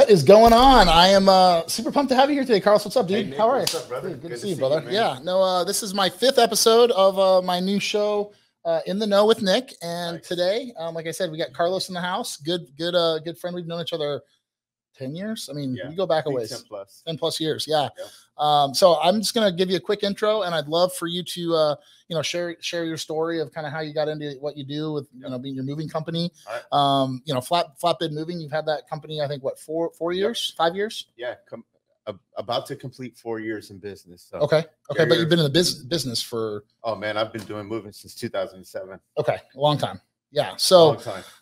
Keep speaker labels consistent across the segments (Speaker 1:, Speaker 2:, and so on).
Speaker 1: What is going on? I am super pumped to have you here today, Carlos. What's up, dude?
Speaker 2: Hey, Nick,
Speaker 1: How are you?
Speaker 2: what's up, brother?
Speaker 1: Dude, good to see you, brother. Yeah, no, this is my 5th episode of my new show, In the Know with Nick. And
Speaker 2: Nice.
Speaker 1: today, like I said, we got Carlos in the house. Good friend. We've known each other 10 years. I mean, we go back a ways. 10 plus years. Yeah. So I'm just going to give you a quick intro, and I'd love for you to, share your story of kind of how you got into what you do with, being your moving company.
Speaker 2: All right.
Speaker 1: Flatbed Moving. You've had that company, I think, what, 4 years, 5 years?
Speaker 2: Yeah. About to complete 4 years in business. So
Speaker 1: Okay. But you've been in the business for.
Speaker 2: Oh man, I've been doing moving since 2007.
Speaker 1: Okay. A long time. Yeah. So,
Speaker 2: Long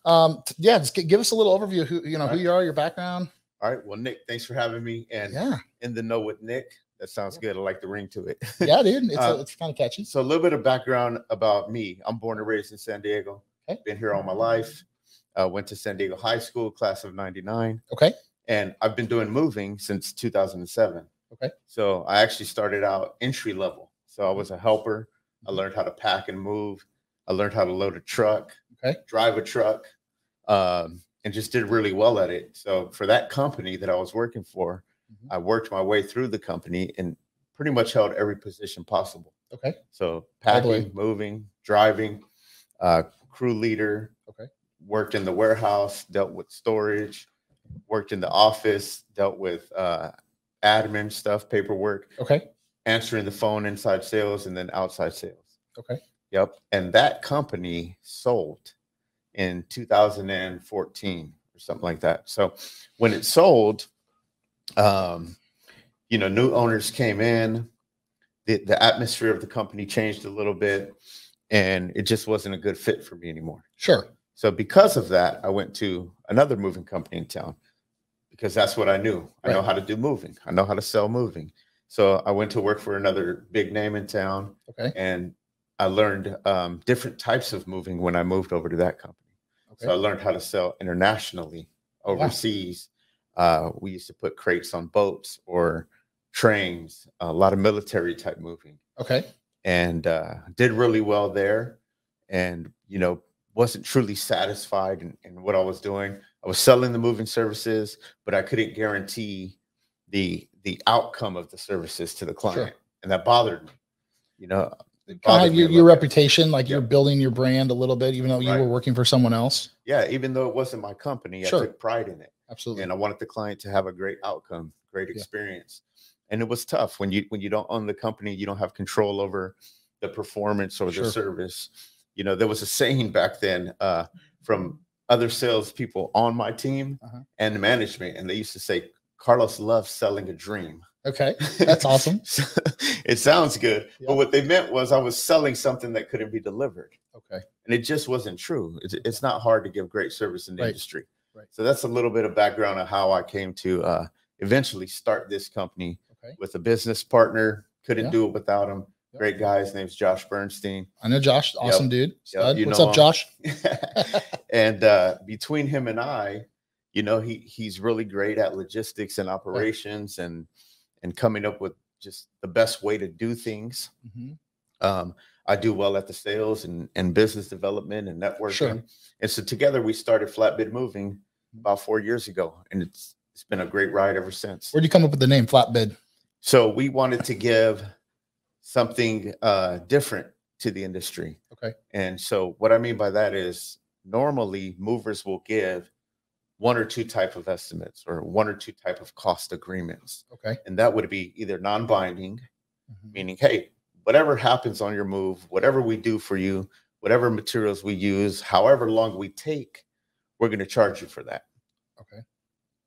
Speaker 2: time.
Speaker 1: just give us a little overview of who you are, your background.
Speaker 2: All right. Well, Nick, thanks for having me. And In the Know with Nick. That sounds good. I like the ring to it.
Speaker 1: Yeah, dude. It's kind of catchy.
Speaker 2: So a little bit of background about me. I'm born and raised in San Diego.
Speaker 1: Okay.
Speaker 2: Been here all my life. Went to San Diego High School, class of 99.
Speaker 1: Okay.
Speaker 2: And I've been doing moving since 2007.
Speaker 1: Okay.
Speaker 2: So I actually started out entry level. So I was a helper. I learned how to pack and move. I learned how to load a truck, drive a truck, and just did really well at it. So for that company that I was working for, I worked my way through the company and pretty much held every position possible.
Speaker 1: Okay.
Speaker 2: So packing, moving, driving, crew leader.
Speaker 1: Okay.
Speaker 2: Worked in the warehouse, dealt with storage, worked in the office, dealt with admin stuff, paperwork.
Speaker 1: Okay.
Speaker 2: Answering the phone, inside sales, and then outside sales.
Speaker 1: Okay.
Speaker 2: Yep. And that company sold in 2014 or something like that. So when it sold, new owners came in, the atmosphere of the company changed a little bit, and it just wasn't a good fit for me anymore.
Speaker 1: Sure.
Speaker 2: So because of that, I went to another moving company in town because that's what I knew. I know how to do moving. I know how to sell moving. So I went to work for another big name in town.
Speaker 1: Okay.
Speaker 2: And I learned different types of moving when I moved over to that company. Okay. So I learned how to sell internationally, overseas. Wow. We used to put crates on boats or trains, a lot of military type moving.
Speaker 1: Okay.
Speaker 2: And did really well there. And, wasn't truly satisfied in what I was doing. I was selling the moving services, but I couldn't guarantee the outcome of the services to the client. Sure. And that bothered me.
Speaker 1: Kind of your reputation, like you're building your brand a little bit, even though you were working for someone else.
Speaker 2: Yeah, even though it wasn't my company, I took pride in it.
Speaker 1: Absolutely.
Speaker 2: And I wanted the client to have a great outcome, great experience. And it was tough when you don't own the company, you don't have control over the performance or the service. There was a saying back then from other salespeople on my team and the management, and they used to say, Carlos loves selling a dream.
Speaker 1: Okay, that's awesome.
Speaker 2: It sounds good, but what they meant was I was selling something that couldn't be delivered.
Speaker 1: Okay,
Speaker 2: and it just wasn't true. It's not hard to give great service in the industry.
Speaker 1: Right.
Speaker 2: So that's a little bit of background on how I came to eventually start this company with a business partner. Couldn't do it without him. Great guy. His name's Josh Bernstein.
Speaker 1: I know Josh. Awesome dude. What's up,
Speaker 2: him.
Speaker 1: Josh?
Speaker 2: And between him and I, he's really great at logistics and operations and coming up with just the best way to do things. I do well at the sales and business development and networking.
Speaker 1: Sure.
Speaker 2: And so together we started Flatbed Moving about 4 years ago, and it's been a great ride ever since.
Speaker 1: Where'd you come up with the name Flatbed?
Speaker 2: So we wanted to give something different to the industry.
Speaker 1: Okay.
Speaker 2: And so what I mean by that is normally movers will give 1 or 2 type of estimates or 1 or 2 type of cost agreements.
Speaker 1: Okay.
Speaker 2: And that would be either non-binding, meaning, hey, whatever happens on your move, whatever we do for you, whatever materials we use, however long we take, we're going to charge you for that.
Speaker 1: Okay.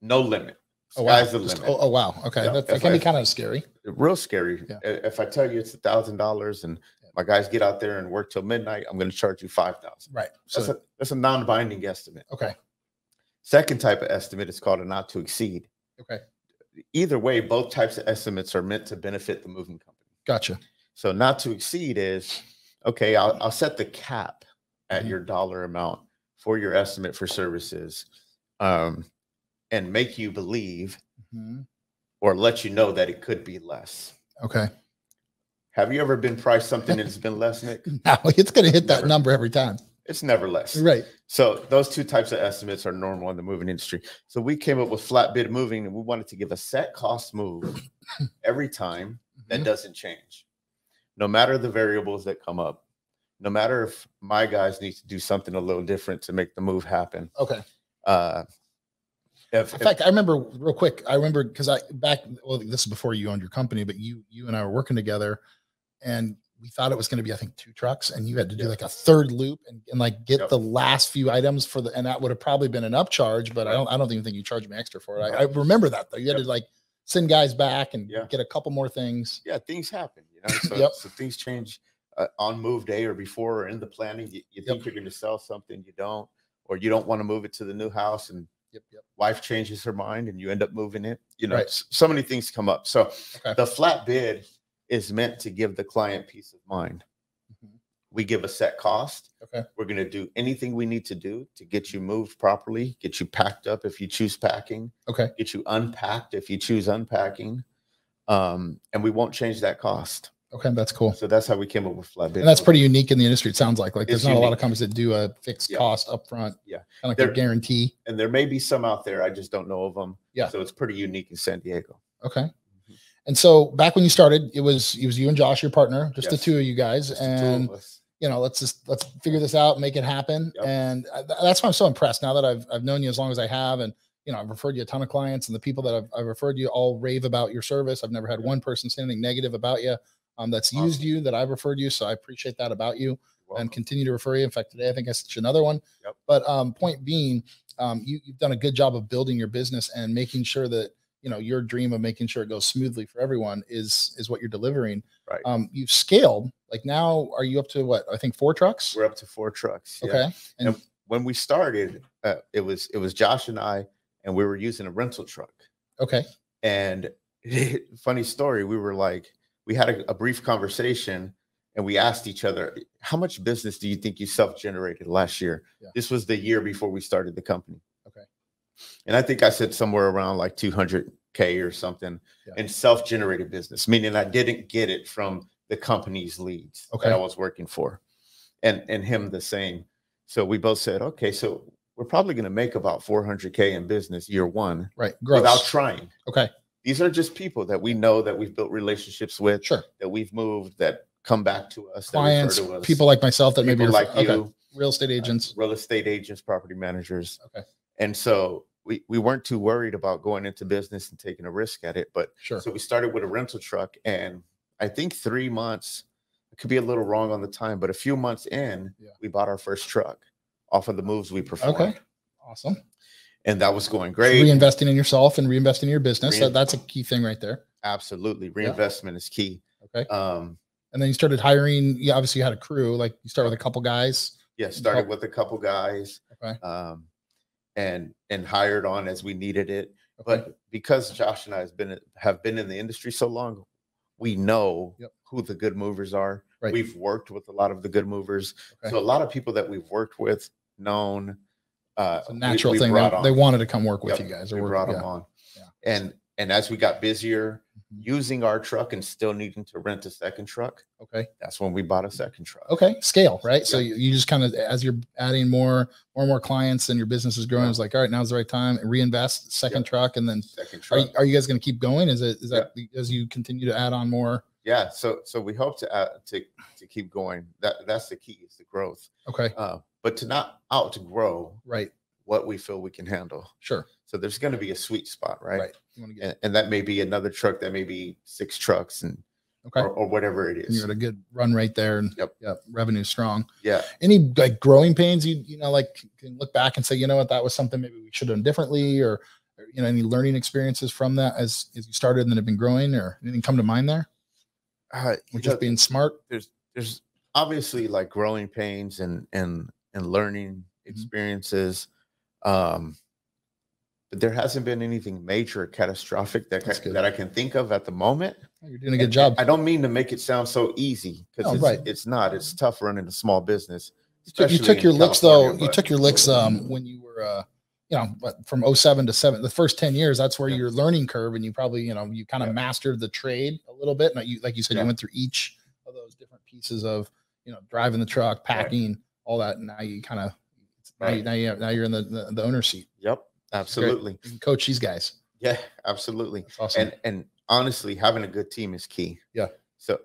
Speaker 2: No limit.
Speaker 1: Sky's
Speaker 2: the limit.
Speaker 1: Oh, wow. Okay.
Speaker 2: Yeah.
Speaker 1: That can be kind of scary.
Speaker 2: Real scary.
Speaker 1: Yeah.
Speaker 2: If I tell you it's $1,000 and my guys get out there and work till midnight, I'm going to charge you $5,000.
Speaker 1: Right.
Speaker 2: So that's a non-binding estimate.
Speaker 1: Okay.
Speaker 2: Second type of estimate is called a not to exceed.
Speaker 1: Okay.
Speaker 2: Either way, both types of estimates are meant to benefit the moving company.
Speaker 1: Gotcha.
Speaker 2: So not to exceed is, okay, I'll set the cap at your dollar amount for your estimate for services and make you believe or let you know that it could be less.
Speaker 1: Okay.
Speaker 2: Have you ever been priced something that's been less, Nick?
Speaker 1: No, it's going to hit that number every time.
Speaker 2: It's never less.
Speaker 1: Right.
Speaker 2: So those two types of estimates are normal in the moving industry. So we came up with flat bid moving, and we wanted to give a set cost move every time that doesn't change. No matter the variables that come up, no matter if my guys need to do something a little different to make the move happen.
Speaker 1: Okay. In fact, I remember real quick. I remember because well, this is before you owned your company, but you and I were working together, and we thought it was going to be, I think, 2 trucks, and you had to do like a third loop and like get the last few items for and that would have probably been an upcharge, but I don't even think you charged me extra for it. I remember that though. You had to like send guys back and get a couple more things.
Speaker 2: Yeah, things happen, so things change on move day or before or in the planning. You think you're going to sell something, you don't, or you don't want to move it to the new house, and wife changes her mind and you end up moving it. So many things come up. So the flat bid is meant to give the client peace of mind. We give a set cost. We're going to do anything we need to do to get you moved properly, get you packed up if you choose packing, get you unpacked if you choose unpacking, and we won't change that cost.
Speaker 1: Okay, that's cool.
Speaker 2: So that's how we came up with flat bid.
Speaker 1: And that's pretty unique in the industry. It sounds like there's not a lot of companies that do a fixed cost up front.
Speaker 2: Yeah,
Speaker 1: kind of like a guarantee.
Speaker 2: And there may be some out there. I just don't know of them.
Speaker 1: Yeah.
Speaker 2: So it's pretty unique in San Diego.
Speaker 1: Okay. And so back when you started, it was you and Josh, your partner, just the two of you guys, and let's figure this out, make it happen. And that's why I'm so impressed now that I've known you as long as I have, and I've referred you a ton of clients, and the people that I've referred you all rave about your service. I've never had one person say anything negative about you. That's used you, that I've referred you. So I appreciate that about you, and continue to refer you. In fact, today I think I sent you another one. But point being, you've done a good job of building your business and making sure that your dream of making sure it goes smoothly for everyone is what you're delivering. Right. You've scaled. Like now, are you up to what? I think 4 trucks.
Speaker 2: We're up to 4 trucks.
Speaker 1: Okay.
Speaker 2: And when we started, it was Josh and I, and we were using a rental truck.
Speaker 1: Okay.
Speaker 2: And funny story, we had a brief conversation, and we asked each other, how much business do you think you self-generated last year? This was the year before we started the company. Okay. And I think I said somewhere around like 200K or something in self-generated business, meaning I didn't get it from the company's leads that I was working for, and him the same. So we both said, okay, so we're probably going to make about 400K in business year 1,
Speaker 1: right? Gross.
Speaker 2: Without trying.
Speaker 1: Okay.
Speaker 2: These are just people that we know, that we've built relationships with, that we've moved, that come back to us,
Speaker 1: clients,
Speaker 2: that refer to us.
Speaker 1: People like myself that maybe
Speaker 2: like you,
Speaker 1: real estate agents,
Speaker 2: property managers.
Speaker 1: Okay.
Speaker 2: And so we weren't too worried about going into business and taking a risk at it. But so we started with a rental truck, and I think 3 months, I could be a little wrong on the time, but a few months in, we bought our first truck off of the moves we performed.
Speaker 1: Okay. Awesome.
Speaker 2: And that was going great.
Speaker 1: So reinvesting in yourself and reinvesting in your business. That's a key thing right there.
Speaker 2: Absolutely. Reinvestment is key.
Speaker 1: Okay. And then you started hiring. You obviously had a crew. Like you started with a couple guys.
Speaker 2: Yeah. Started with a couple guys.
Speaker 1: Okay.
Speaker 2: And hired on as we needed it. Okay. But because Josh and I have been in the industry so long, we know who the good movers are. Right. We've worked with a lot of the good movers. Okay. So a lot of people that we've worked with, known,
Speaker 1: it's a natural thing. They wanted to come work with you guys.
Speaker 2: We brought them on. Yeah. And as we got busier using our truck and still needing to rent a second truck, that's when we bought a second truck.
Speaker 1: Okay. Scale, right? Yeah. So you just kind of, as you're adding more and more clients and your business is growing, it's like, all right, now's the right time. Reinvest, second truck, and then are you guys going to keep going? Is that as you continue to add on more?
Speaker 2: Yeah. So we hope to keep going. That's the key, is the growth.
Speaker 1: Okay.
Speaker 2: But to not outgrow what we feel we can handle.
Speaker 1: Sure.
Speaker 2: So there's going to be a sweet spot, right? And that may be another truck, that may be 6 trucks, and or whatever it is.
Speaker 1: And you're at a good run right there, and revenue strong.
Speaker 2: Yeah.
Speaker 1: Any like growing pains you like can look back and say, you know what, that was something maybe we should have done differently, or any learning experiences from that as you started and then have been growing, or anything come to mind there? Just being smart.
Speaker 2: There's obviously like growing pains and learning experiences. But there hasn't been anything major or catastrophic that I can think of at the moment.
Speaker 1: You're doing a good job.
Speaker 2: I don't mean to make it sound so easy, because it's not. It's tough running a small business.
Speaker 1: You took your licks though. You took your licks when you were from 07 to 7, the first 10 years, that's where your learning curve, and you probably, you kind of mastered the trade a little bit. And like you said, you went through each of those different pieces of, driving the truck, packing, all that. Now you kind of, now you're in the owner's seat.
Speaker 2: Yep. Absolutely.
Speaker 1: You can coach these guys.
Speaker 2: Yeah, absolutely.
Speaker 1: That's awesome.
Speaker 2: And honestly, having a good team is key.
Speaker 1: Yeah.
Speaker 2: So,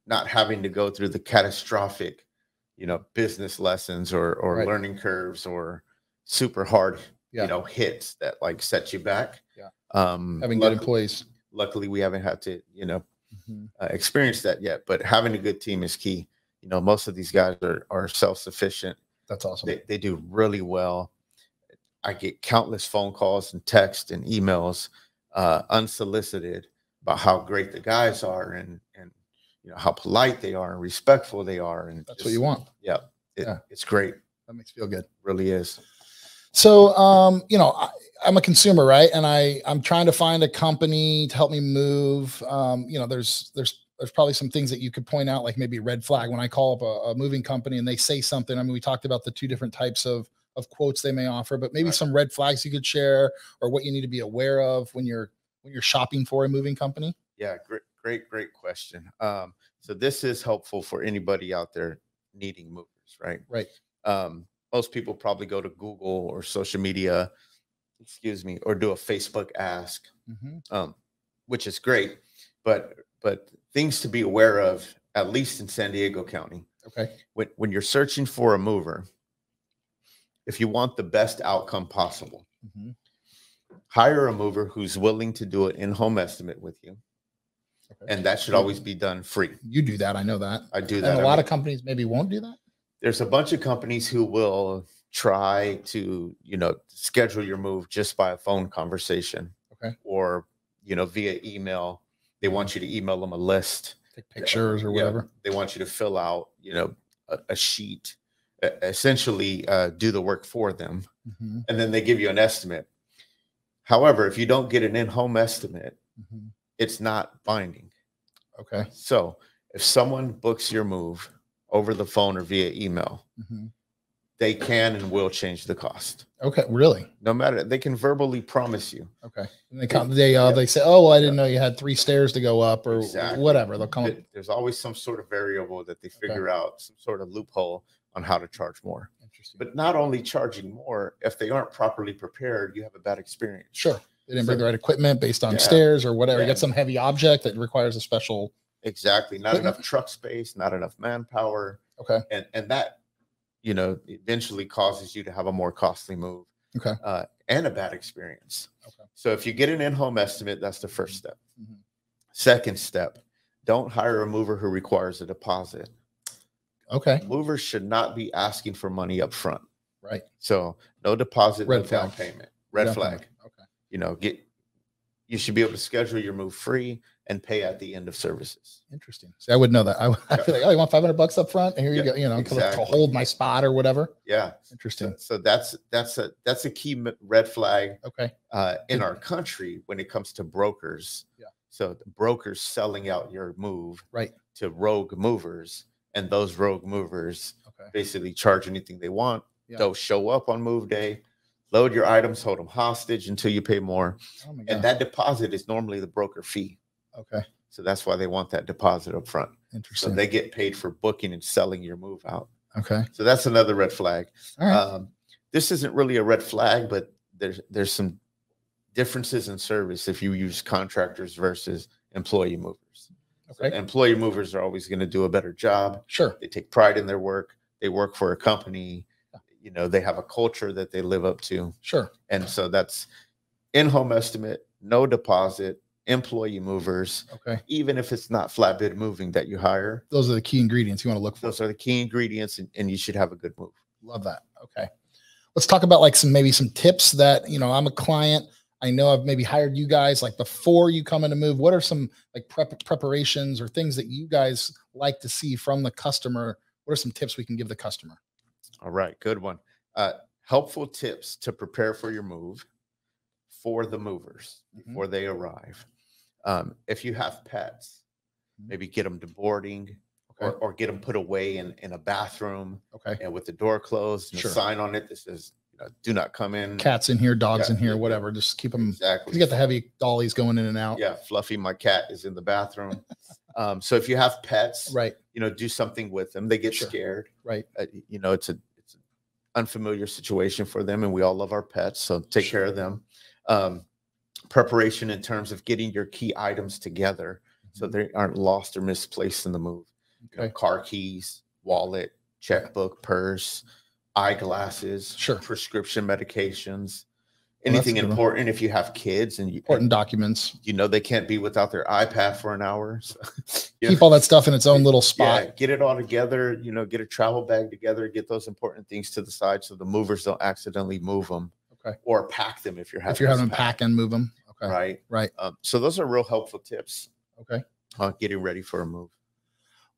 Speaker 2: not having to go through the catastrophic, business lessons or learning curves or super hard, hits that like set you back.
Speaker 1: Yeah. Having good employees.
Speaker 2: Luckily, we haven't had to, experience that yet, but having a good team is key. Most of these guys are self-sufficient.
Speaker 1: That's awesome.
Speaker 2: They do really well. I get countless phone calls and texts and emails, unsolicited, about how great the guys are and how polite they are and respectful they are. And
Speaker 1: that's what you want.
Speaker 2: Yeah. It's great.
Speaker 1: That makes you feel good.
Speaker 2: It really is.
Speaker 1: So, I'm a consumer, right? And I'm trying to find a company to help me move. There's probably some things that you could point out, like maybe red flag when I call up a moving company and they say something. I mean, we talked about the two different types of quotes they may offer, but maybe some red flags you could share or what you need to be aware of when you're shopping for a moving company.
Speaker 2: Yeah. Great question. So this is helpful for anybody out there needing movers, right?
Speaker 1: Right.
Speaker 2: Most people probably go to Google or social media, or do a Facebook ask, which is great, but things to be aware of, at least in San Diego County.
Speaker 1: Okay.
Speaker 2: When you're searching for a mover, if you want the best outcome possible, hire a mover who's willing to do an in-home estimate with you. Okay. And that should always be done free.
Speaker 1: You do that. I know that.
Speaker 2: I do that.
Speaker 1: And a lot of companies maybe won't do that.
Speaker 2: There's a bunch of companies who will try to, schedule your move just by a phone conversation.
Speaker 1: Okay.
Speaker 2: Or, via email. They want you to email them a list.
Speaker 1: Take pictures or whatever.
Speaker 2: They want you to fill out, a sheet, essentially do the work for them. And then they give you an estimate. However, if you don't get an in-home estimate, it's not binding.
Speaker 1: Okay.
Speaker 2: So if someone books your move over the phone or via email, they can and will change the cost.
Speaker 1: Okay. Really?
Speaker 2: No matter, they can verbally promise you.
Speaker 1: Okay. And they say, oh, well, I didn't know you had 3 stairs to go up or whatever. They'll come.
Speaker 2: There's always some sort of variable that they figure out, some sort of loophole on how to charge more.
Speaker 1: Interesting.
Speaker 2: But not only charging more, if they aren't properly prepared, you have a bad experience.
Speaker 1: Sure. They didn't bring the right equipment based on stairs or whatever. You get some heavy object that requires a special.
Speaker 2: Exactly. Not enough truck space, not enough manpower.
Speaker 1: Okay.
Speaker 2: And that, eventually causes you to have a more costly move.
Speaker 1: Okay.
Speaker 2: And a bad experience.
Speaker 1: Okay.
Speaker 2: So if you get an in-home estimate, that's the first step. Second step, don't hire a mover who requires a deposit.
Speaker 1: Okay.
Speaker 2: Movers should not be asking for money up front.
Speaker 1: Right.
Speaker 2: So no deposit, no down payment. Red flag.
Speaker 1: Okay.
Speaker 2: You should be able to schedule your move free and pay at the end of services.
Speaker 1: Interesting. See, I would know that. I feel like, oh, you want $500 up front, and here you go. To hold my spot or whatever.
Speaker 2: Yeah.
Speaker 1: Interesting.
Speaker 2: So that's a key red flag.
Speaker 1: Okay.
Speaker 2: In our country when it comes to brokers.
Speaker 1: Yeah.
Speaker 2: So the brokers selling out your move to rogue movers, and those rogue movers basically charge anything they want. Yeah. They'll show up on move day, load your items, hold them hostage until you pay more. Oh my God. And that deposit is normally the broker fee.
Speaker 1: Okay.
Speaker 2: So that's why they want that deposit up front.
Speaker 1: Interesting.
Speaker 2: So they get paid for booking and selling your move out.
Speaker 1: Okay.
Speaker 2: So that's another red flag.
Speaker 1: All right.
Speaker 2: This isn't really a red flag, but there's some differences in service if you use contractors versus employee movers. Okay. So employee movers are always going to do a better job.
Speaker 1: Sure.
Speaker 2: They take pride in their work. They work for a company. They have a culture that they live up to.
Speaker 1: Sure.
Speaker 2: And so that's in-home estimate, no deposit, employee movers.
Speaker 1: Okay.
Speaker 2: Even if it's not flatbed moving that you hire.
Speaker 1: Those are the key ingredients you want to look for.
Speaker 2: Those are the key ingredients, and you should have a good move.
Speaker 1: Love that. Okay. Let's talk about like some tips that, I'm a client. I know I've maybe hired you guys like before you come in to move. What are some like preparations or things that you guys like to see from the customer? What are some tips we can give the customer?
Speaker 2: All right. Good one. Helpful tips to prepare for your move for the movers before they arrive. If you have pets, maybe get them to boarding or get them put away in a bathroom.
Speaker 1: Okay.
Speaker 2: And with the door closed and a sign on it that says, do not come in.
Speaker 1: Cats in here, dogs in here, whatever. Just keep them.
Speaker 2: Exactly.
Speaker 1: You get the heavy dollies going in and out.
Speaker 2: Yeah. Fluffy, my cat, is in the bathroom. So if you have pets, you know, do something with them. They get scared.
Speaker 1: Right.
Speaker 2: You know, it's an unfamiliar situation for them, and we all love our pets, so take care of them. Preparation in terms of getting your key items together so they aren't lost or misplaced in the move. You know, car keys, wallet, checkbook, purse, eyeglasses, prescription medications, anything important. If you have kids and
Speaker 1: important documents,
Speaker 2: you know, they can't be without their iPad for an hour. So,
Speaker 1: keep all that stuff in its own little spot.
Speaker 2: Yeah, get it all together, you know, get a travel bag together, get those important things to the side so the movers don't accidentally move them. Or pack them if you're having
Speaker 1: them pack and move them. Right.
Speaker 2: So those are real helpful tips.
Speaker 1: On
Speaker 2: getting ready for a move.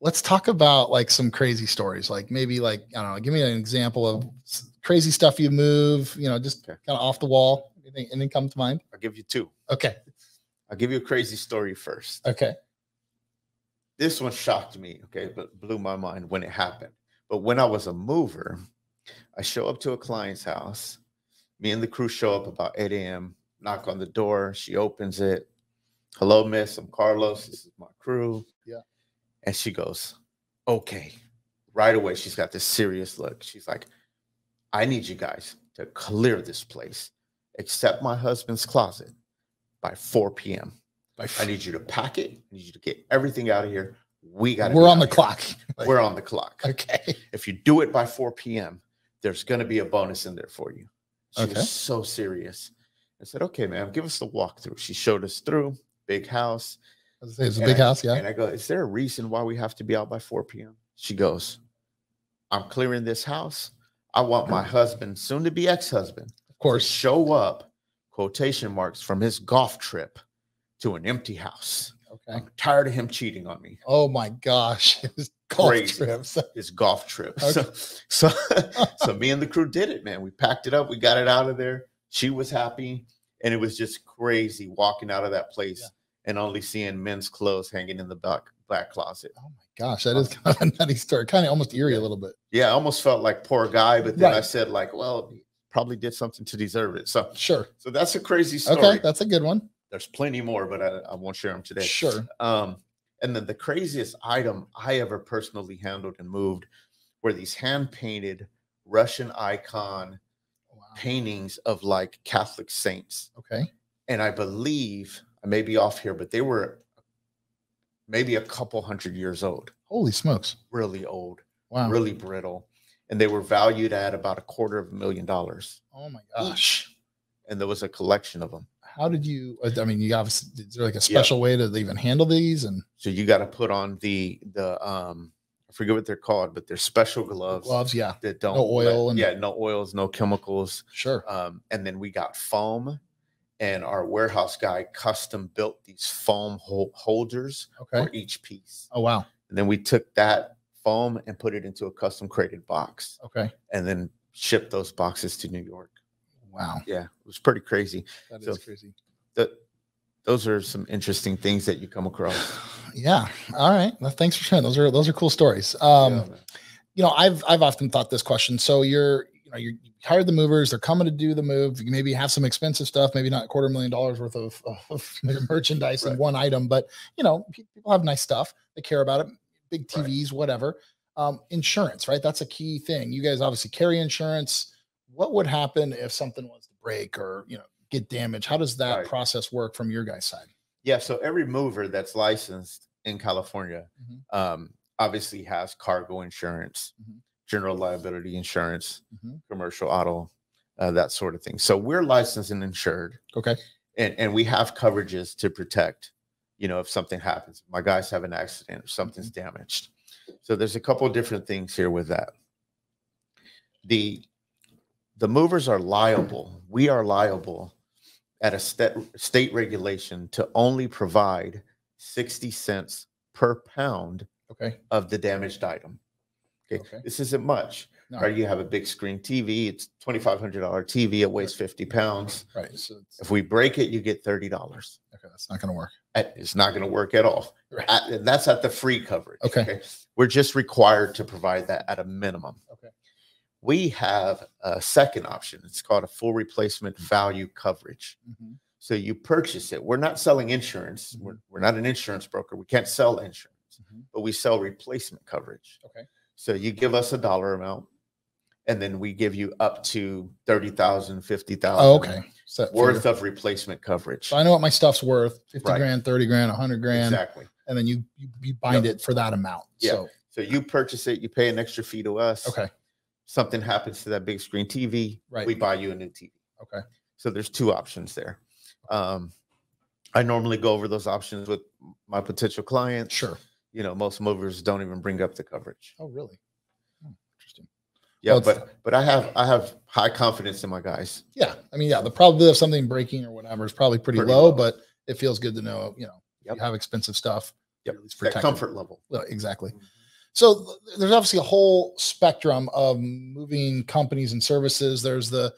Speaker 1: Let's talk about like some crazy stories. Like maybe like, I don't know, give me an example of crazy stuff you move, you know, just kind of off the wall. Anything come to mind?
Speaker 2: I'll give you two.
Speaker 1: Okay.
Speaker 2: I'll give you a crazy story first.
Speaker 1: Okay.
Speaker 2: This one shocked me. Okay. But blew my mind when it happened. But when I was a mover, I show up to a client's house. Me and the crew show up about 8 a.m., knock on the door. She opens it. Hello, miss. I'm Carlos. This is my crew.
Speaker 1: Yeah.
Speaker 2: And she goes, okay. Right away, she's got this serious look. She's like, I need you guys to clear this place, except my husband's closet, by 4 p.m. I need you to pack it. I need you to get everything out of here.
Speaker 1: We're on the clock.
Speaker 2: We're on the clock.
Speaker 1: Okay.
Speaker 2: If you do it by 4 p.m., there's going to be a bonus in there for you. She was so serious. I said, okay, ma'am, give us the walkthrough. She showed us through. Big house.
Speaker 1: It's a big house, yeah.
Speaker 2: And I go, is there a reason why we have to be out by 4 p.m.? She goes, I'm clearing this house. I want my husband, soon to be ex-husband,
Speaker 1: of course,
Speaker 2: to show up, quotation marks, from his golf trip to an empty house.
Speaker 1: Okay.
Speaker 2: I'm tired of him cheating on me.
Speaker 1: Oh my gosh. His golf trips.
Speaker 2: His golf trip. Okay. So me and the crew did it, man. We packed it up. We got it out of there. She was happy. And it was just crazy walking out of that place and only seeing men's clothes hanging in the back closet.
Speaker 1: Oh my gosh, that is kind of a nutty story. Kind of almost eerie a little bit.
Speaker 2: Yeah, I almost felt like poor guy, but then I said like, well, he probably did something to deserve it. So
Speaker 1: sure.
Speaker 2: So that's a crazy story.
Speaker 1: Okay, that's a good one.
Speaker 2: There's plenty more, but I won't share them today.
Speaker 1: Sure.
Speaker 2: And then the craziest item I ever personally handled and moved were these hand-painted Russian icon paintings of like Catholic saints.
Speaker 1: Okay.
Speaker 2: And I believe, I may be off here, but they were maybe a couple 100 years old.
Speaker 1: Holy smokes.
Speaker 2: Really old.
Speaker 1: Wow.
Speaker 2: Really brittle. And they were valued at about $250,000.
Speaker 1: Oh my gosh.
Speaker 2: And there was a collection of them.
Speaker 1: How did you, I mean, you obviously, is there like a special way to even handle these? And
Speaker 2: so you got to put on the I forget what they're called, but they're special gloves. That don't
Speaker 1: no oil
Speaker 2: no oils, no chemicals.
Speaker 1: Sure.
Speaker 2: And then we got foam, and our warehouse guy custom built these foam holders for each piece.
Speaker 1: Oh wow.
Speaker 2: And then we took that foam and put it into a custom created box.
Speaker 1: Okay.
Speaker 2: And then shipped those boxes to New York.
Speaker 1: Wow.
Speaker 2: Yeah, it was pretty crazy.
Speaker 1: That is crazy.
Speaker 2: Those are some interesting things that you come across.
Speaker 1: Yeah. All right. Well, thanks for sharing. Those are cool stories. You know, I've often thought this question. So you hired the movers, they're coming to do the move. You maybe have some expensive stuff, maybe not $250,000 worth of merchandise in one item, but you know, people have nice stuff. They care about it. Big TVs, whatever. Insurance, right? That's a key thing. You guys obviously carry insurance. What would happen if something was to break or, you know, get damaged? How does that process work from your guys' side?
Speaker 2: Yeah. So every mover that's licensed in California, obviously has cargo insurance, general liability insurance, commercial auto, that sort of thing. So we're licensed and insured.
Speaker 1: Okay.
Speaker 2: And we have coverages to protect, you know, if something happens, my guys have an accident or something's damaged. So there's a couple of different things here with that. The movers are liable. We are liable at a state regulation to only provide 60 cents per pound of the damaged item. Okay. This isn't much. No. Right? You have a big screen TV. It's $2,500 TV. It weighs 50 pounds.
Speaker 1: Right. So
Speaker 2: if we break it, you get $30.
Speaker 1: Okay. That's not going to work.
Speaker 2: It's not going to work at all.
Speaker 1: Right.
Speaker 2: And that's at the free coverage.
Speaker 1: Okay.
Speaker 2: We're just required to provide that at a minimum.
Speaker 1: Okay.
Speaker 2: We have a second option. It's called a full replacement value coverage. So you purchase it. We're not selling insurance. We're not an insurance broker. We can't sell insurance. but we sell replacement coverage.
Speaker 1: Okay.
Speaker 2: So you give us a dollar amount, and then we give you up to 30,000, 50,000
Speaker 1: okay.
Speaker 2: worth of replacement coverage.
Speaker 1: So I know what my stuff's worth, 50 grand, 30 grand, 100 grand.
Speaker 2: Exactly.
Speaker 1: And then you bind it for that amount.
Speaker 2: Yeah. So you purchase it, you pay an extra fee to us.
Speaker 1: Okay.
Speaker 2: Something happens to that big screen TV,
Speaker 1: right.
Speaker 2: we buy you a new TV.
Speaker 1: Okay.
Speaker 2: So there's two options there. I normally go over those options with my potential clients.
Speaker 1: Sure.
Speaker 2: You know, most movers don't even bring up the coverage.
Speaker 1: Oh, really? Oh, interesting.
Speaker 2: Yeah, well, but I have high confidence in my guys.
Speaker 1: Yeah. I mean, yeah, the probability of something breaking or whatever is probably pretty low, but it feels good to know, you know, you have expensive stuff.
Speaker 2: Yep. That comfort level.
Speaker 1: Well, exactly. So there's obviously a whole spectrum of moving companies and services. There's the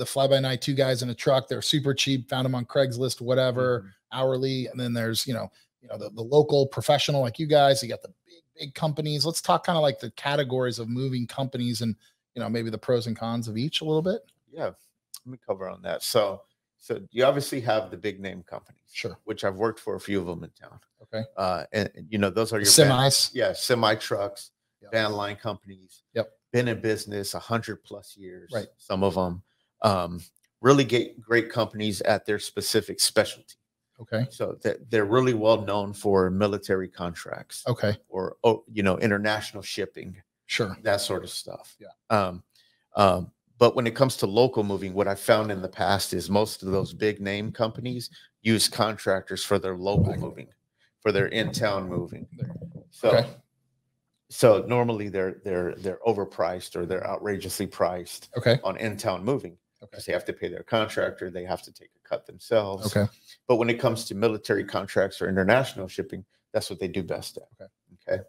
Speaker 1: fly-by-night, two guys in a truck. They're super cheap. Found them on Craigslist, whatever, hourly. And then there's, you know, the local professional like you guys. You got the big companies. Let's talk kind of like the categories of moving companies and, you know, maybe the pros and cons of each a little bit.
Speaker 2: Yeah, let me cover on that. So you obviously have the big name companies,
Speaker 1: sure,
Speaker 2: which I've worked for a few of them in town.
Speaker 1: Okay.
Speaker 2: And you know, those are your
Speaker 1: semis.
Speaker 2: Semi trucks, van line companies.
Speaker 1: Yep.
Speaker 2: Been in business 100+ years.
Speaker 1: Right.
Speaker 2: Some of them really great companies at their specific specialty.
Speaker 1: Okay.
Speaker 2: So they're really well known for military contracts.
Speaker 1: Okay.
Speaker 2: Or, you know, international shipping.
Speaker 1: Sure.
Speaker 2: That sort of stuff.
Speaker 1: Yeah.
Speaker 2: But when it comes to local moving, what I found in the past is most of those big name companies use contractors for their local moving, for their in-town moving. So normally they're overpriced or they're outrageously priced on in-town moving. Because they have to pay their contractor, they have to take a cut themselves.
Speaker 1: Okay.
Speaker 2: But when it comes to military contracts or international shipping, that's what they do best at. Okay.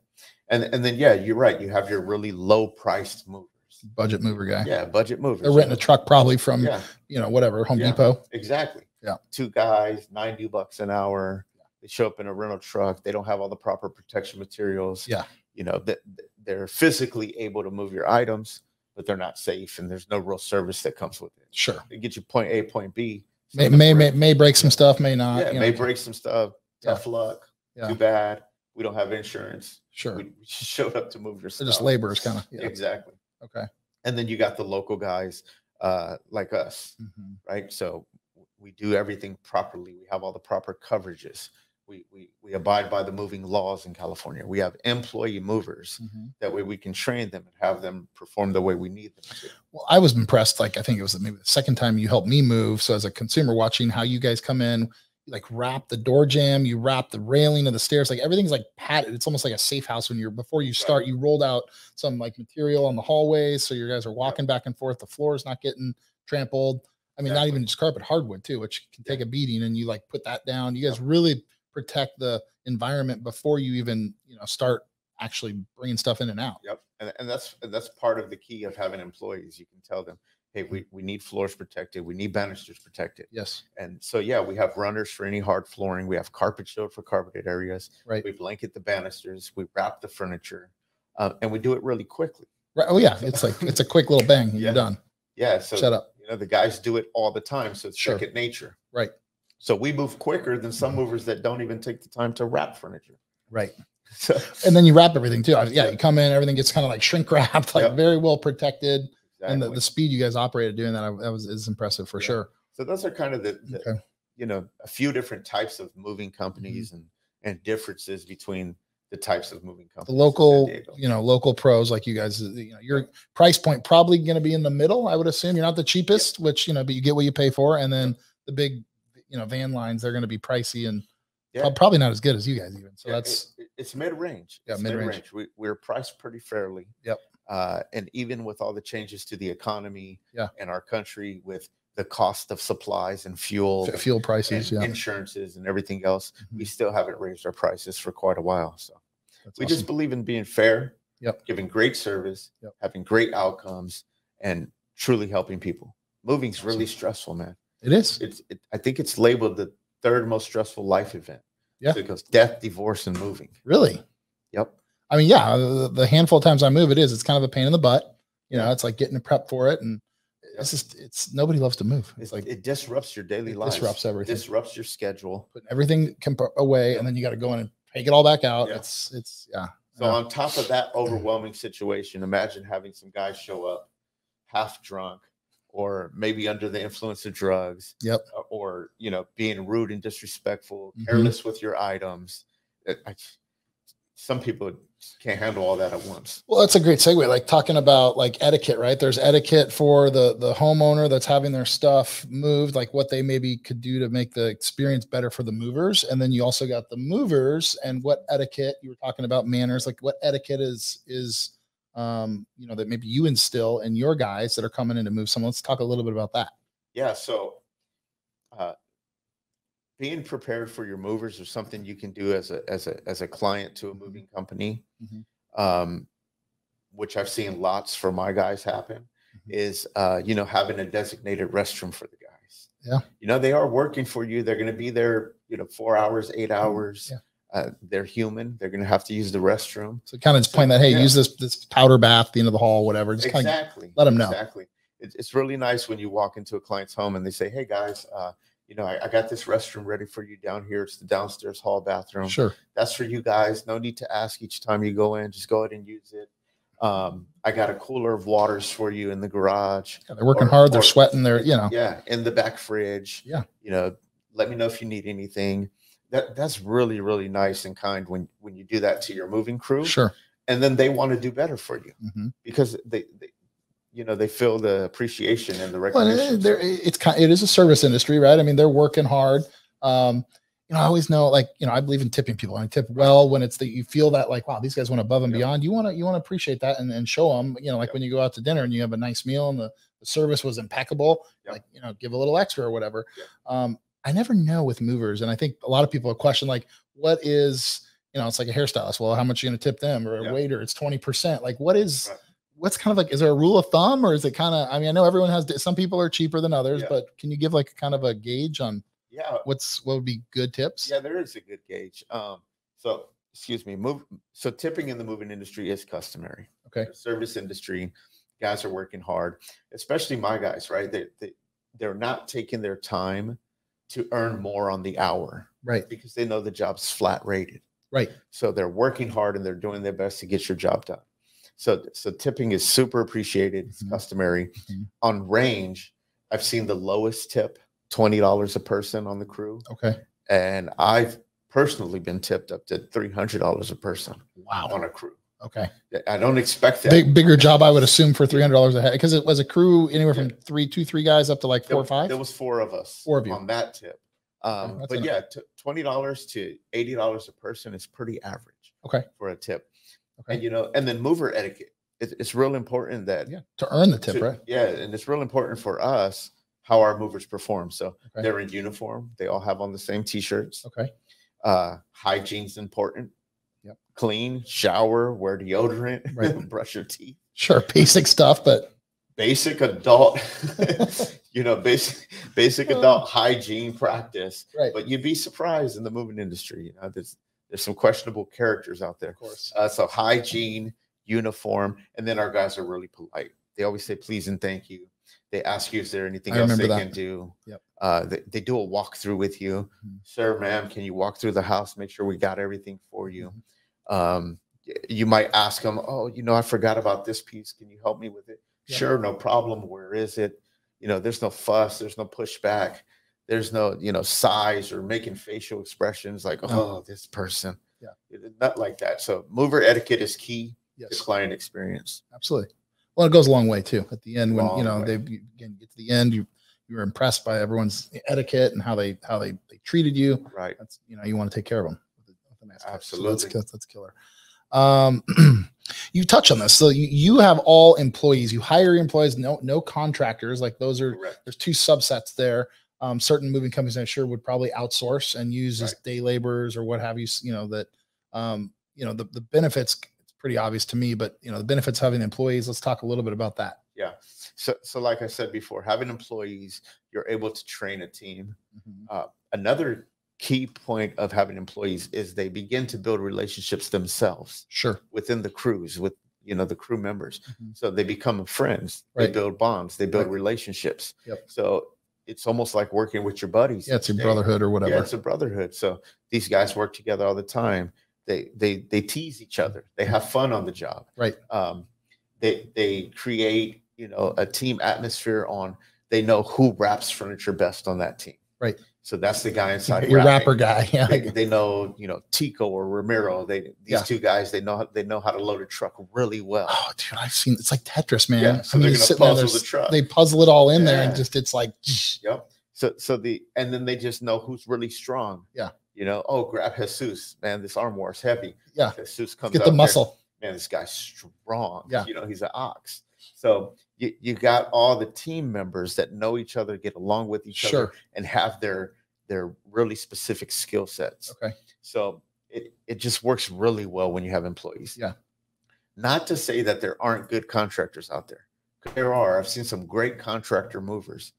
Speaker 2: And then you're right. You have your really low priced movers.
Speaker 1: Budget mover guy.
Speaker 2: Yeah, budget movers.
Speaker 1: They're renting a truck probably from you know, whatever, Home Depot.
Speaker 2: Exactly.
Speaker 1: Yeah.
Speaker 2: Two guys, $90 an hour. They show up in a rental truck. They don't have all the proper protection materials.
Speaker 1: Yeah.
Speaker 2: You know, they're physically able to move your items, but they're not safe, and there's no real service that comes with it.
Speaker 1: Sure.
Speaker 2: They get you point A, point B.
Speaker 1: May break some stuff, may not.
Speaker 2: Yeah, may break some stuff. Tough luck. Too bad. We don't have insurance.
Speaker 1: Sure.
Speaker 2: We showed up to move your stuff.
Speaker 1: They're just laborers, kind of.
Speaker 2: Exactly.
Speaker 1: Okay.
Speaker 2: And then you got the local guys like us, right? So we do everything properly. We have all the proper coverages. We abide by the moving laws in California. We have employee movers. That way we can train them and have them perform the way we need them to.
Speaker 1: Well, I was impressed. Like, I think it was maybe the second time you helped me move. So as a consumer watching how you guys come in, like wrap the door jamb, you wrap the railing of the stairs, like everything's like padded. It's almost like a safe house before you start, you rolled out some like material on the hallways. So you guys are walking back and forth. The floor is not getting trampled. I mean, not even just carpet, hardwood too, which can take a beating, and you like put that down. You guys really protect the environment before you even, you know, start actually bringing stuff in and out.
Speaker 2: Yep. And that's part of the key of having employees. You can tell them, hey, we need floors protected. We need banisters protected.
Speaker 1: Yes.
Speaker 2: And so, we have runners for any hard flooring. We have carpet showed for carpeted areas.
Speaker 1: Right.
Speaker 2: We blanket the banisters. We wrap the furniture, and we do it really quickly.
Speaker 1: Right. Oh yeah. It's like, it's a quick little bang. You're done.
Speaker 2: Yeah. So
Speaker 1: shut up.
Speaker 2: You know, the guys do it all the time. So it's second nature.
Speaker 1: Right.
Speaker 2: So we move quicker than some movers that don't even take the time to wrap furniture.
Speaker 1: Right. So, and then you wrap everything too. Yeah. You come in, everything gets kind of like shrink wrapped, like very well protected. Exactly. And the speed you guys operated doing that is impressive for sure.
Speaker 2: So those are kind of the you know, a few different types of moving companies and differences between the types of moving companies.
Speaker 1: The local, you know, local pros like you guys, you know, your price point probably going to be in the middle. I would assume you're not the cheapest, which, you know, but you get what you pay for. And then the big, you know, van lines, they're going to be pricey and probably not as good as you guys even. So
Speaker 2: it's mid-range.
Speaker 1: Yeah. Mid-range.
Speaker 2: We're priced pretty fairly.
Speaker 1: Yep.
Speaker 2: And even with all the changes to the economy in our country, with the cost of supplies and fuel
Speaker 1: prices,
Speaker 2: and insurances and everything else, we still haven't raised our prices for quite a while. So we just believe in being fair, giving great service, having great outcomes, and truly helping people. Moving's really stressful, man.
Speaker 1: It is.
Speaker 2: I think it's labeled the third most stressful life event.
Speaker 1: Yeah.
Speaker 2: So it goes death, divorce, and moving.
Speaker 1: Really?
Speaker 2: Yep.
Speaker 1: I mean, the handful of times I move, it's kind of a pain in the butt. You know, it's like getting a prep for it. And it's nobody loves to move. It's like,
Speaker 2: it disrupts your daily life.
Speaker 1: Disrupts everything.
Speaker 2: Disrupts your schedule.
Speaker 1: Put everything away. And then you got to go in and take it all back out. Yeah. It's yeah.
Speaker 2: So on top of that overwhelming situation, imagine having some guys show up half drunk or maybe under the influence of drugs.
Speaker 1: Yep.
Speaker 2: Or, being rude and disrespectful, careless with your items. Some people can't handle all that at once.
Speaker 1: Well, that's a great segue. Like talking about like etiquette, right? There's etiquette for the homeowner that's having their stuff moved, like what they maybe could do to make the experience better for the movers. And then you also got the movers and what etiquette you were talking about, manners, like what etiquette is that maybe you instill in your guys that are coming in to move someone. Let's talk a little bit about that.
Speaker 2: Yeah. So, being prepared for your movers is something you can do as a client to a moving company, which I've seen lots for my guys happen, is having a designated restroom for the guys.
Speaker 1: Yeah.
Speaker 2: They are working for you. They're going to be there, 4 hours, 8 hours.
Speaker 1: Yeah.
Speaker 2: They're human. They're going to have to use the restroom.
Speaker 1: So kind of just point that, hey, use this powder bath at the end of the hall, whatever. Just
Speaker 2: exactly.
Speaker 1: Let them know.
Speaker 2: Exactly. It's really nice when you walk into a client's home and they say, hey guys, I got this restroom ready for you down here. It's the downstairs hall bathroom.
Speaker 1: Sure.
Speaker 2: That's for you guys. No need to ask each time you go in. Just go ahead and use it. I got a cooler of waters for you in the garage.
Speaker 1: Yeah, they're working hard. They're sweating. They're,
Speaker 2: Yeah. In the back fridge.
Speaker 1: Yeah.
Speaker 2: Let me know if you need anything. That's really, really nice and kind when you do that to your moving crew.
Speaker 1: Sure.
Speaker 2: And then they want to do better for you because they feel the appreciation and the recognition.
Speaker 1: Well, it is a service industry, right? I mean, they're working hard. I always know, I believe in tipping people. I tip well when it's that you feel that like, wow, these guys went above and beyond. You want to appreciate that and show them, when you go out to dinner and you have a nice meal and the service was impeccable, give a little extra or whatever. I never know with movers. And I think a lot of people question, like, what is, it's like a hairstylist. Well, how much are you going to tip them? Or a waiter, it's 20%. Like, what's kind of like, is there a rule of thumb or is it kind of, I know everyone has, some people are cheaper than others, but can you give like kind of a gauge on what would be good tips?
Speaker 2: Yeah, there is a good gauge. So tipping in the moving industry is customary.
Speaker 1: Okay.
Speaker 2: The service industry, guys are working hard, especially my guys, right? They're not taking their time to earn more on the hour,
Speaker 1: right?
Speaker 2: Because they know the job's flat rated,
Speaker 1: right?
Speaker 2: So they're working hard and they're doing their best to get your job done. So tipping is super appreciated. It's customary. On range, I've seen the lowest tip, $20 a person on the crew.
Speaker 1: Okay.
Speaker 2: And I've personally been tipped up to $300 a person.
Speaker 1: Wow.
Speaker 2: On a crew.
Speaker 1: Okay.
Speaker 2: I don't expect that.
Speaker 1: Bigger job, I would assume, for $300 a head, because it was a crew anywhere from three guys up to like 4 or 5.
Speaker 2: There was 4 of us.
Speaker 1: 4 of you
Speaker 2: on that tip. But $20 to $80 a person is pretty average.
Speaker 1: Okay.
Speaker 2: For a tip.
Speaker 1: Okay.
Speaker 2: And and then mover etiquette. It's real important that
Speaker 1: to earn the tip, right?
Speaker 2: Yeah, and it's real important for us how our movers perform. So they're in uniform. They all have on the same t-shirts.
Speaker 1: Okay.
Speaker 2: Hygiene's important.
Speaker 1: Yep.
Speaker 2: Clean, shower, wear deodorant,
Speaker 1: right.
Speaker 2: Brush your teeth.
Speaker 1: Sure, basic stuff, but
Speaker 2: basic adult, basic adult hygiene practice.
Speaker 1: Right.
Speaker 2: But you'd be surprised in the moving industry. There's some questionable characters out there.
Speaker 1: Of course.
Speaker 2: So hygiene, uniform, and then our guys are really polite. They always say please and thank you. They ask you, is there anything else they can do?
Speaker 1: Yep.
Speaker 2: They do a walkthrough with you. Sir, ma'am, can you walk through the house, make sure we got everything for you? You might ask them, oh, I forgot about this piece. Can you help me with it? Yeah. Sure, no problem. Where is it? There's no fuss. There's no pushback. There's no, sighs or making facial expressions like, oh, this person.
Speaker 1: Yeah.
Speaker 2: Not like that. So mover etiquette is key to client experience.
Speaker 1: Absolutely. Well, it goes a long way too. At the end, when they get to the end, you're impressed by everyone's etiquette and how they treated you.
Speaker 2: Right.
Speaker 1: That's you want to take care of them.
Speaker 2: Absolutely.
Speaker 1: So that's killer. You touch on this. So you have all employees. You hire employees. No contractors. Like those are
Speaker 2: correct.
Speaker 1: There's 2 subsets there. Certain moving companies, I'm sure, would probably outsource and use as day laborers or what have you. The benefits. Pretty obvious to me, but the benefits of having employees. Let's talk a little bit about that.
Speaker 2: Yeah. So like I said before, having employees, you're able to train a team. Another key point of having employees is they begin to build relationships themselves.
Speaker 1: Sure.
Speaker 2: Within the crews, with the crew members. So they become friends. Right. They build bonds. They build relationships.
Speaker 1: Yep.
Speaker 2: So it's almost like working with your buddies.
Speaker 1: Yeah, it's a brotherhood or whatever.
Speaker 2: Yeah, it's a brotherhood. So these guys work together all the time. they tease each other. They have fun on the job.
Speaker 1: Right.
Speaker 2: They create, you know, a team atmosphere on, they know who wraps furniture best on that team.
Speaker 1: Right.
Speaker 2: So that's the guy inside.
Speaker 1: Your wrapper guy. Yeah.
Speaker 2: They know, you know, Tico or Ramiro. These two guys, they know how to load a truck really well.
Speaker 1: Oh, dude, I've seen, it's like Tetris, man.
Speaker 2: Yeah, so they're gonna puzzle the truck.
Speaker 1: They puzzle it all in there, and just it's like,
Speaker 2: yep. And then they just know who's really strong.
Speaker 1: Yeah.
Speaker 2: You know, oh, grab Jesus, man. This armoire is heavy.
Speaker 1: Yeah.
Speaker 2: Jesus comes
Speaker 1: get the muscle.
Speaker 2: Man, this guy's strong.
Speaker 1: Yeah.
Speaker 2: You know, he's an ox. So you got all the team members that know each other, get along with each other, and have their really specific skill sets.
Speaker 1: Okay.
Speaker 2: So it just works really well when you have employees.
Speaker 1: Yeah.
Speaker 2: Not to say that there aren't good contractors out there. There are. I've seen some great contractor movers,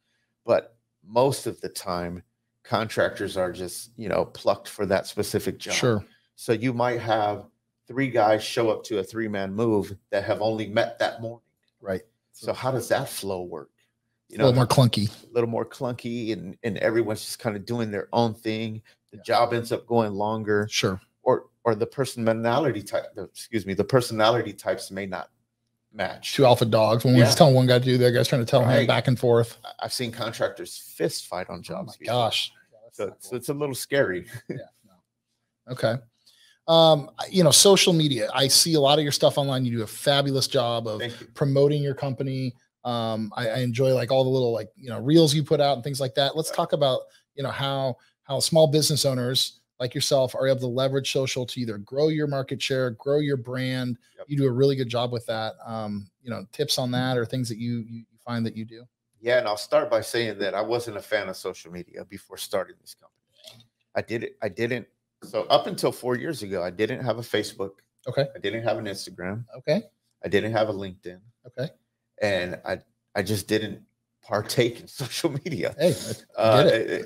Speaker 2: but most of the time, contractors are just, you know, plucked for that specific job.
Speaker 1: Sure.
Speaker 2: So you might have 3 guys show up to a 3-man move that have only met that morning.
Speaker 1: Right.
Speaker 2: So how does that flow work? You
Speaker 1: know, a little more clunky,
Speaker 2: and everyone's just kind of doing their own thing. The job ends up going longer.
Speaker 1: Sure.
Speaker 2: Or the personality types may not match.
Speaker 1: 2 alpha dogs. When one's telling one guy to do, the other guy's trying to tell him back and forth.
Speaker 2: I've seen contractors fist fight on jobs.
Speaker 1: Oh my gosh.
Speaker 2: So it's a little scary.
Speaker 1: Yeah. No. Okay. You know, social media. I see a lot of your stuff online. You do a fabulous job of promoting your company. I enjoy like all the little, like, you know, reels you put out and things like that. Let's talk about, you know, how small business owners like yourself are able to leverage social to either grow your market share, grow your brand. Yep. You do a really good job with that. You know, tips on that or things that you find that you do.
Speaker 2: Yeah. And I'll start by saying that I wasn't a fan of social media before starting this company. I didn't. So up until 4 years ago, I didn't have a Facebook.
Speaker 1: Okay.
Speaker 2: I didn't have an Instagram.
Speaker 1: Okay.
Speaker 2: I didn't have a LinkedIn.
Speaker 1: Okay.
Speaker 2: And I just didn't partake in social media.
Speaker 1: Hey,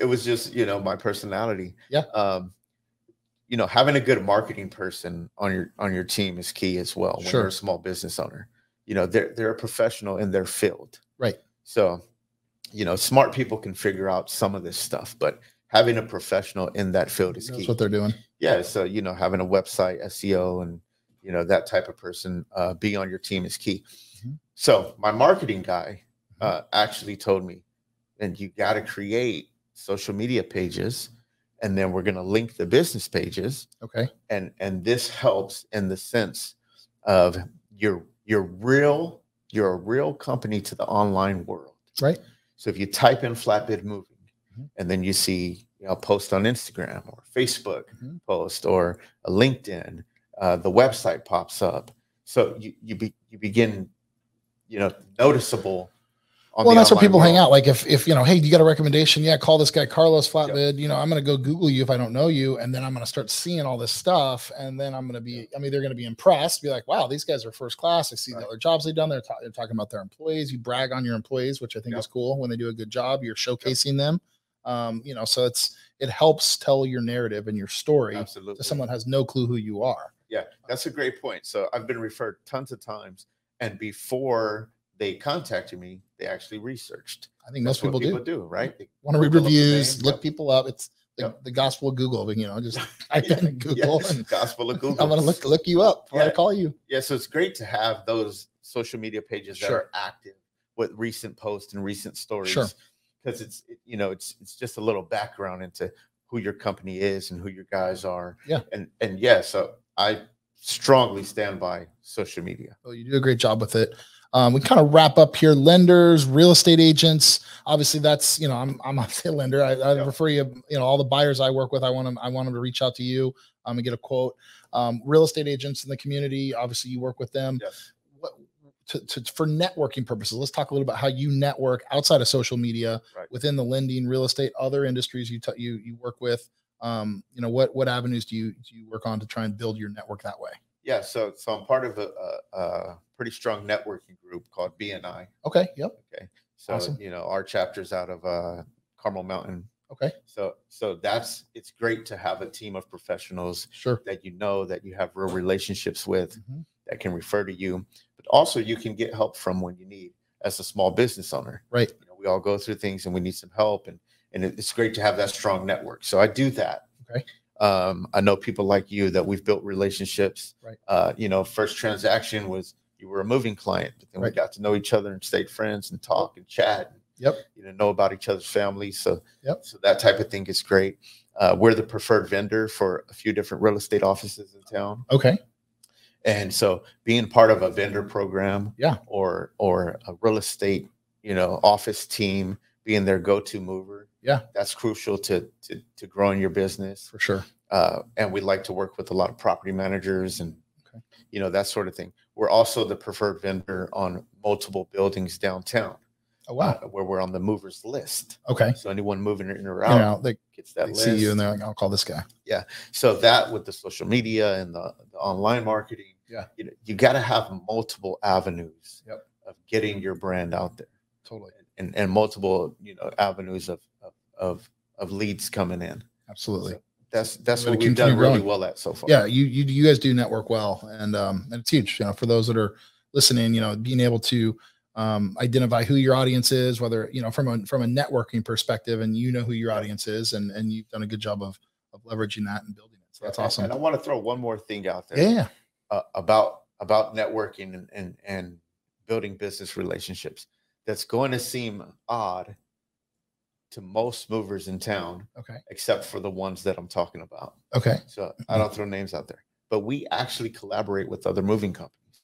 Speaker 2: it was just, you know, my personality.
Speaker 1: Yeah.
Speaker 2: You know, having a good marketing person on your team is key as well. When you're a small business owner, you know, they're a professional in their field.
Speaker 1: Right.
Speaker 2: So, you know, smart people can figure out some of this stuff, but having a professional in that field is key.
Speaker 1: That's what they're doing.
Speaker 2: Yeah. So, you know, having a website, SEO, and, you know, that type of person being on your team is key. Mm-hmm. So my marketing guy actually told me, and you got to create social media pages, and then we're going to link the business pages.
Speaker 1: Okay.
Speaker 2: And this helps in the sense of you're a real company to the online world.
Speaker 1: Right.
Speaker 2: So if you type in flatbed moving, and then you see, you know, post on Instagram or Facebook post or a LinkedIn, the website pops up. So you begin, you know, noticeable.
Speaker 1: Well, that's where people hang out. Like if you know, hey, you got a recommendation? Yeah, call this guy Carlos Flatbed. You know, I'm going to go Google you if I don't know you, and then I'm going to start seeing all this stuff, and then I'm going to be. I mean, they're going to be impressed. Be like, wow, these guys are first class. I see the other jobs they've done. They're talking about their employees. You brag on your employees, which I think is cool. When they do a good job, you're showcasing them. You know, so it helps tell your narrative and your story to someone who has no clue who you are.
Speaker 2: Yeah, that's a great point. So I've been referred tons of times, and before they contacted me, they actually researched.
Speaker 1: I think most people
Speaker 2: do, right?
Speaker 1: They want to read reviews, look people up. It's the gospel of Google, you know, just type in Google and
Speaker 2: gospel of Google.
Speaker 1: I'm going to look you up before I call you.
Speaker 2: Yeah. So it's great to have those social media pages that are active with recent posts and recent stories. Because it's just a little background into who your company is and who your guys are.
Speaker 1: Yeah.
Speaker 2: And yeah, so I strongly stand by social media.
Speaker 1: Well, you do a great job with it. We kind of wrap up here. Lenders, real estate agents. Obviously, that's, you know, I'm a lender. I refer you, you know, all the buyers I work with. I want them to reach out to you and get a quote. Real estate agents in the community. Obviously, you work with them.
Speaker 2: Yes.
Speaker 1: For networking purposes, let's talk a little about how you network outside of social media within the lending, real estate, other industries you work with. You know, what avenues do you work on to try and build your network that way?
Speaker 2: Yeah, so I'm part of a pretty strong networking group called BNI.
Speaker 1: Okay. Yep.
Speaker 2: Okay. So
Speaker 1: awesome.
Speaker 2: You know, our chapter's out of Carmel Mountain.
Speaker 1: Okay.
Speaker 2: So it's great to have a team of professionals that you know, that you have real relationships with, that can refer to you, but also you can get help from when you need as a small business owner.
Speaker 1: Right.
Speaker 2: You know, we all go through things and we need some help, and it's great to have that strong network. So I do that.
Speaker 1: Okay.
Speaker 2: I know people like you that we've built relationships.
Speaker 1: Right.
Speaker 2: You know, first transaction was you were a moving client, but then we got to know each other and stayed friends and talk and chat.
Speaker 1: Yep.
Speaker 2: You know about each other's families. So,
Speaker 1: yep.
Speaker 2: So that type of thing is great. We're the preferred vendor for a few different real estate offices in town.
Speaker 1: Okay.
Speaker 2: And so being part of a vendor program,
Speaker 1: yeah,
Speaker 2: or a real estate, you know, office team, being their go-to mover,
Speaker 1: yeah,
Speaker 2: that's crucial to growing your business
Speaker 1: for sure.
Speaker 2: And we like to work with a lot of property managers and you know, that sort of thing. We're also the preferred vendor on multiple buildings downtown.
Speaker 1: Oh, wow.
Speaker 2: Where we're on the movers list.
Speaker 1: Okay.
Speaker 2: So anyone moving in or out gets that list.
Speaker 1: See you and they're like, I'll call this guy.
Speaker 2: Yeah. So that with the social media and the online marketing,
Speaker 1: yeah,
Speaker 2: you got to have multiple avenues
Speaker 1: yep.
Speaker 2: of getting your brand out there.
Speaker 1: Totally.
Speaker 2: And multiple, you know, avenues of leads coming in.
Speaker 1: Absolutely.
Speaker 2: So that's what we've done really well at so far.
Speaker 1: Yeah, you guys do network well, and it's huge. You know, for those that are listening, you know, being able to identify who your audience is, whether, you know, from a networking perspective, and you know who your audience is, and you've done a good job of leveraging that and building it. So that's awesome.
Speaker 2: And I want to throw one more thing out there.
Speaker 1: Yeah.
Speaker 2: About networking and building business relationships. That's going to seem odd to most movers in town.
Speaker 1: Okay.
Speaker 2: Except for the ones that I'm talking about.
Speaker 1: Okay.
Speaker 2: So I don't throw names out there, but we actually collaborate with other moving companies.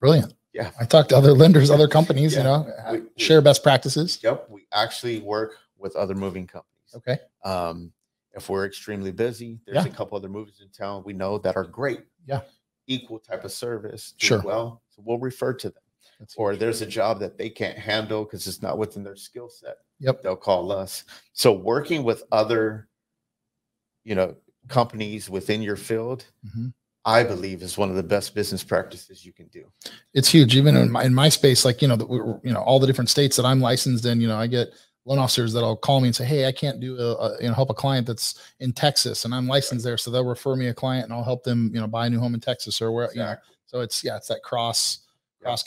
Speaker 1: Brilliant.
Speaker 2: Yeah.
Speaker 1: I talk to other lenders, other companies, you know, share best practices.
Speaker 2: Yep. We actually work with other moving companies.
Speaker 1: Okay.
Speaker 2: If we're extremely busy, there's a couple other movers in town we know that are great.
Speaker 1: Yeah.
Speaker 2: Equal type of service.
Speaker 1: Sure.
Speaker 2: Well, so we'll refer to them. Or there's a job that they can't handle because it's not within their skill set.
Speaker 1: Yep.
Speaker 2: They'll call us. So working with other, you know, companies within your field, I believe is one of the best business practices you can do.
Speaker 1: It's huge. Even in my space, like, you know, all the different states that I'm licensed in, you know, I get loan officers that'll call me and say, hey, I can't do help a client that's in Texas and I'm licensed there. So they'll refer me a client and I'll help them, you know, buy a new home in Texas or where, you know, so it's that cross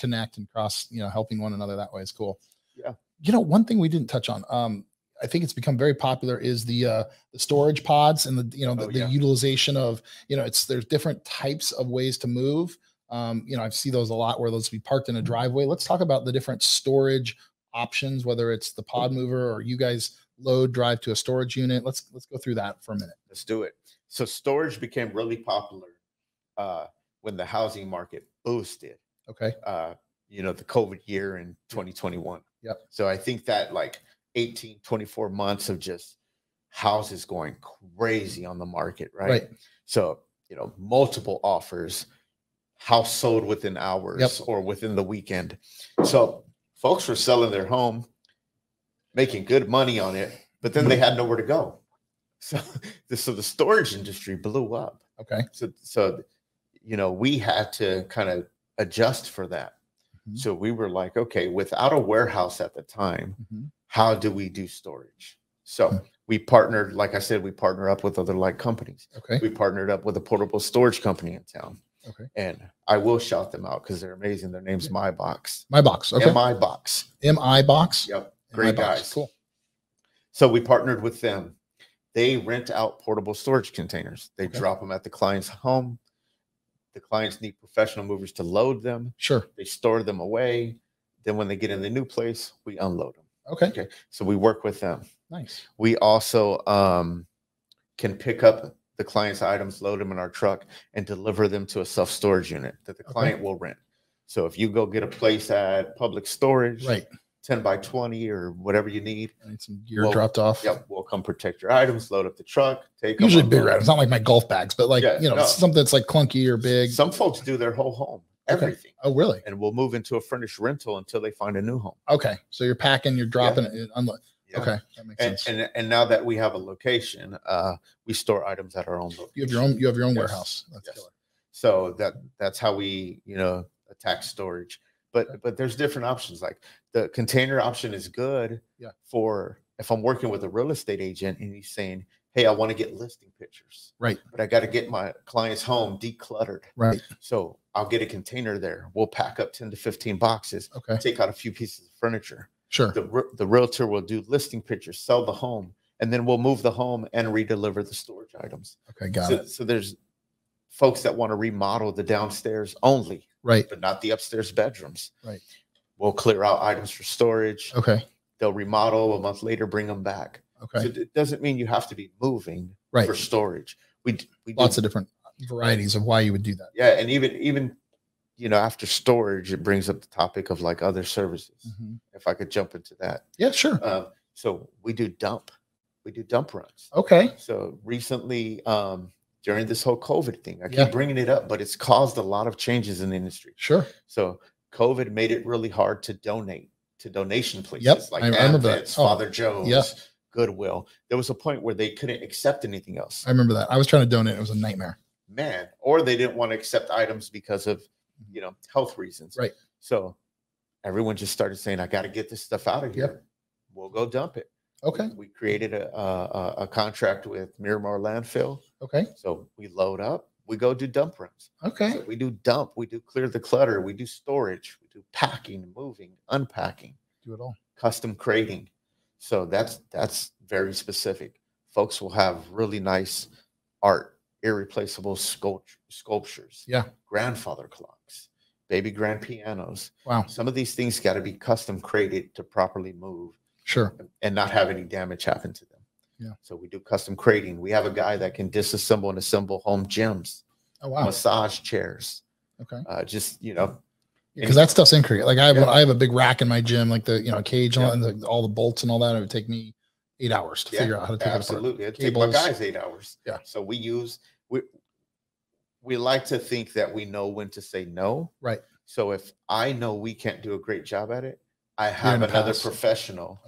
Speaker 1: connect and you know, helping one another that way is cool.
Speaker 2: Yeah.
Speaker 1: You know, one thing we didn't touch on, I think it's become very popular is the storage pods and the utilization of, you know, there's different types of ways to move. You know, I see those a lot where those be parked in a driveway. Let's talk about the different storage options, whether it's the pod mover or you guys drive to a storage unit. Let's go through that for a minute.
Speaker 2: Let's do it. So storage became really popular when the housing market boosted.
Speaker 1: Okay.
Speaker 2: You know, the COVID year in 2021.
Speaker 1: Yep.
Speaker 2: So I think that like 24 months of just houses going crazy on the market, right? So, you know, multiple offers, house sold within hours or within the weekend. So folks were selling their home, making good money on it, but then they had nowhere to go. So the storage industry blew up.
Speaker 1: Okay.
Speaker 2: So you know, we had to kind of adjust for that. So we were like, okay, without a warehouse at the time, how do we do storage? So we partnered, like I said, we partner up with other like companies.
Speaker 1: Okay.
Speaker 2: We partnered up with a portable storage company in town.
Speaker 1: Okay.
Speaker 2: And I will shout them out because they're amazing. Their name's MyBox.
Speaker 1: MyBox. Okay.
Speaker 2: MyBox.
Speaker 1: MyBox.
Speaker 2: Yep. Great guys.
Speaker 1: Cool.
Speaker 2: So we partnered with them. They rent out portable storage containers. They drop them at the client's home. The clients need professional movers to load them.
Speaker 1: Sure.
Speaker 2: They store them away. Then when they get in the new place, we unload them.
Speaker 1: Okay.
Speaker 2: So we work with them.
Speaker 1: Nice.
Speaker 2: We also can pick up the client's items, load them in our truck, and deliver them to a self-storage unit that the client will rent. So if you go get a place at Public Storage, 10 by 20 or whatever you need.
Speaker 1: I need some gear dropped off.
Speaker 2: Yep. We'll come protect your items, load up the truck, take
Speaker 1: usually bigger items, not like my golf bags, but like, you know, something that's like clunky or big.
Speaker 2: Some folks do their whole home, everything.
Speaker 1: Oh, really?
Speaker 2: And we'll move into a furnished rental until they find a new home.
Speaker 1: Okay. So you're packing, you're dropping it. Okay. That makes sense.
Speaker 2: And now that we have a location, we store items at our own location.
Speaker 1: You have your own warehouse. That's killer.
Speaker 2: So that's how we, you know, attack storage. But there's different options. Like the container option is good for if I'm working with a real estate agent and he's saying, hey, I want to get listing pictures.
Speaker 1: Right.
Speaker 2: But I got to get my client's home decluttered.
Speaker 1: Right.
Speaker 2: So I'll get a container there. We'll pack up 10 to 15 boxes.
Speaker 1: Okay.
Speaker 2: Take out a few pieces of furniture.
Speaker 1: Sure.
Speaker 2: The realtor will do listing pictures, sell the home, and then we'll move the home and redeliver the storage items.
Speaker 1: Okay, got it.
Speaker 2: So there's folks that want to remodel the downstairs only,
Speaker 1: right,
Speaker 2: but not the upstairs bedrooms.
Speaker 1: Right.
Speaker 2: We'll clear out items for storage.
Speaker 1: Okay.
Speaker 2: They'll remodel a month later, bring them back.
Speaker 1: Okay.
Speaker 2: So it doesn't mean you have to be moving for storage. We
Speaker 1: lots of different varieties of why you would do that.
Speaker 2: Yeah, and even you know, after storage, it brings up the topic of like other services. If I could jump into that.
Speaker 1: Yeah, sure.
Speaker 2: So we do dump runs.
Speaker 1: Okay.
Speaker 2: So recently, during this whole COVID thing, I keep bringing it up, but it's caused a lot of changes in the industry.
Speaker 1: Sure.
Speaker 2: So COVID made it really hard to donate to donation places like Advent's, Father Joe's, Goodwill. There was a point where they couldn't accept anything else.
Speaker 1: I remember that. I was trying to donate. It was a nightmare.
Speaker 2: Man, or they didn't want to accept items because of, you know, health reasons.
Speaker 1: Right.
Speaker 2: So everyone just started saying, I got to get this stuff out of here.
Speaker 1: Yep.
Speaker 2: We'll go dump it.
Speaker 1: Okay.
Speaker 2: We created a contract with Miramar Landfill.
Speaker 1: Okay.
Speaker 2: So we load up, we go do dump runs.
Speaker 1: Okay.
Speaker 2: So we do dump, we do clear the clutter, we do storage, we do packing, moving, unpacking.
Speaker 1: Do it all.
Speaker 2: Custom crating. So that's very specific. Folks will have really nice art, irreplaceable sculptures.
Speaker 1: Yeah. Grandfather
Speaker 2: clocks, baby grand pianos.
Speaker 1: Wow.
Speaker 2: Some of these things got to be custom crated to properly move.
Speaker 1: Sure.
Speaker 2: And not have any damage happen to them.
Speaker 1: Yeah.
Speaker 2: So we do custom crating. We have a guy that can disassemble and assemble home gyms.
Speaker 1: Oh, wow.
Speaker 2: Massage chairs.
Speaker 1: Okay.
Speaker 2: Just, you know.
Speaker 1: Because that stuff's in Korea. Like I have a big rack in my gym, like the, you know, cage and all the bolts and all that. It would take me 8 hours to figure out how to take
Speaker 2: absolutely.
Speaker 1: it apart.
Speaker 2: It'd take my guys 8 hours.
Speaker 1: Yeah.
Speaker 2: So we like to think that we know when to say no.
Speaker 1: Right.
Speaker 2: So if I know we can't do a great job at it, I have another professional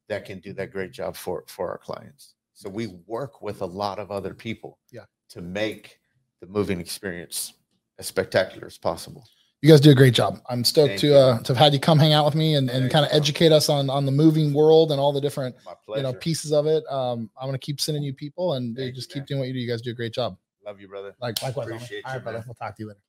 Speaker 2: that can do that great job for our clients. So we work with a lot of other people to make the moving experience as spectacular as possible.
Speaker 1: You guys do a great job. I'm stoked to have had you come hang out with me and kind of educate us on the moving world and all the different pieces of it. I'm gonna keep sending you people and just keep doing what you do. You guys do a great job.
Speaker 2: Love you, brother.
Speaker 1: Likewise.
Speaker 2: Appreciate
Speaker 1: all right, brother. We'll talk to you later.